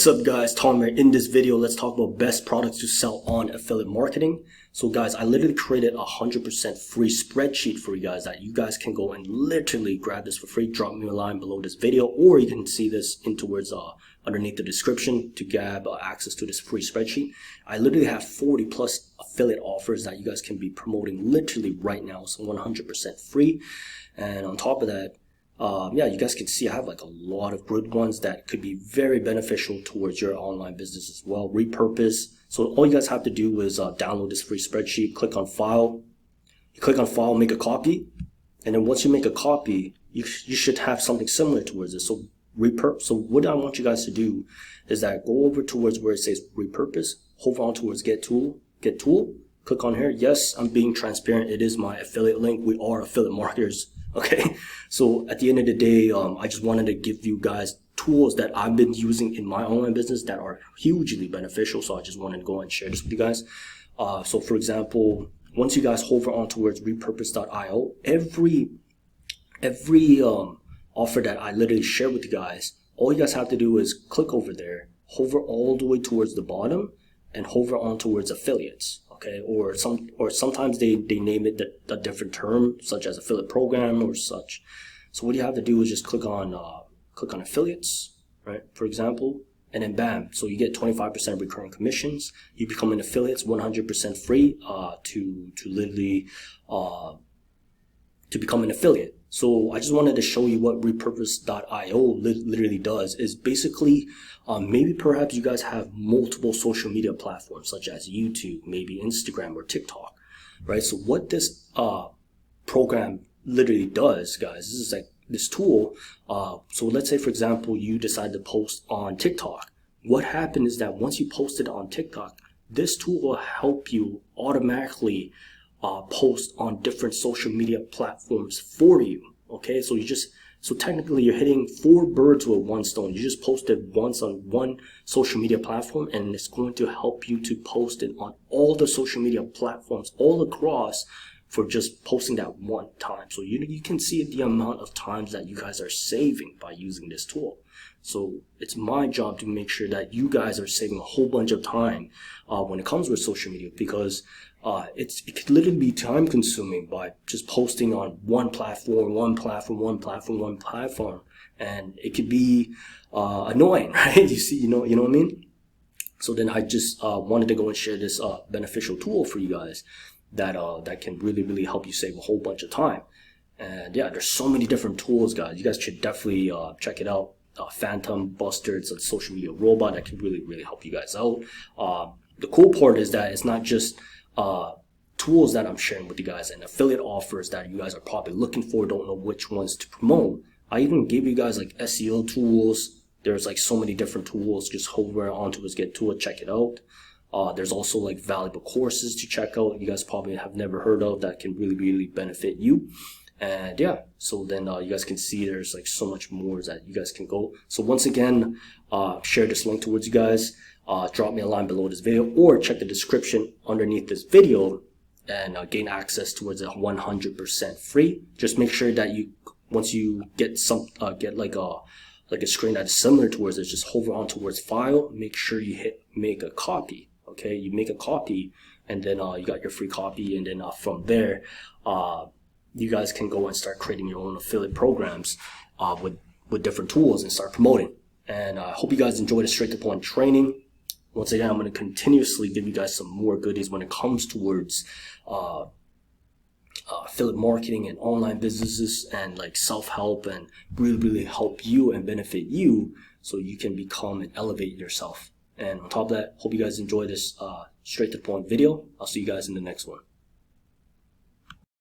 What's up guys, Tom here. In this video, let's talk about best products to sell on affiliate marketing. So guys, I literally created a 100% free spreadsheet for you guys that you guys can go and literally grab this for free. Drop me a line below this video, or you can see this underneath the description to grab access to this free spreadsheet. I literally have 40 plus affiliate offers that you guys can be promoting literally right now. So 100% free. And on top of that, yeah, you guys can see I have like a lot of good ones that could be very beneficial towards your online business as well. Repurpose. So all you guys have to do is download this free spreadsheet, click on file. You click on file, make a copy. And then once you make a copy, you should have something similar towards this. So repurpose. So what I want you guys to do is that go over towards where it says repurpose, hover on towards get tool, click on here. Yes, I'm being transparent. It is my affiliate link. We are affiliate marketers. Okay, so at the end of the day, I just wanted to give you guys tools that I've been using in my online business that are hugely beneficial. So I just wanted to go and share this with you guys. So for example, once you guys hover on towards repurpose.io, every offer that I literally share with you guys, all you guys have to do is click over there, hover all the way towards the bottom, and hover on towards affiliates. Okay, or sometimes they name it a different term, such as affiliate program or such. So what you have to do is just click on affiliates, right? For example, and then bam, so you get 25% recurring commissions. You become an affiliate, 100% free to literally to become an affiliate. So I just wanted to show you what repurpose.io literally does. Is basically maybe perhaps you guys have multiple social media platforms such as YouTube, maybe Instagram or TikTok, right? So what this program literally does, guys, this is like this tool. So let's say, for example, you decide to post on TikTok. What happened is that once you post it on TikTok, this tool will help you automatically post on different social media platforms for you. Okay, so so technically you're hitting 4 birds with one stone. You just posted once on one social media platform, and it's going to help you to post it on all the social media platforms all across for just posting that one time. So you can see the amount of times that you guys are saving by using this tool. So it's my job to make sure that you guys are saving a whole bunch of time when it comes with social media, because it could literally be time consuming by just posting on one platform, and it could be annoying, right? You know what I mean? So then I just wanted to go and share this beneficial tool for you guys that can really help you save a whole bunch of time. And yeah, there's so many different tools, guys. You guys should definitely check it out. Phantom Buster, it's a social media robot that can really help you guys out. The cool part is that it's not just tools that I'm sharing with you guys and affiliate offers that you guys are probably looking for, don't know which ones to promote. I even gave you guys like SEO tools. There's like so many different tools. Just hover onto this get tool, check it out. There's also like valuable courses to check out you guys probably have never heard of that can really benefit you. And yeah, so then you guys can see there's like so much more that you guys can go. So once again, share this link towards you guys. Drop me a line below this video, or check the description underneath this video and gain access towards it 100% free. Just make sure that once you get like a screen that is similar towards it, just hover on towards file. Make sure you hit make a copy. Okay, you make a copy, and then you got your free copy, and then from there, you guys can go and start creating your own affiliate programs with different tools and start promoting. And I hope you guys enjoyed the straight to point training. Once again, I'm going to continuously give you guys some more goodies when it comes towards affiliate marketing and online businesses and like self-help, and really help you and benefit you so you can become and elevate yourself. And on top of that, hope you guys enjoy this straight to the point video. I'll see you guys in the next one.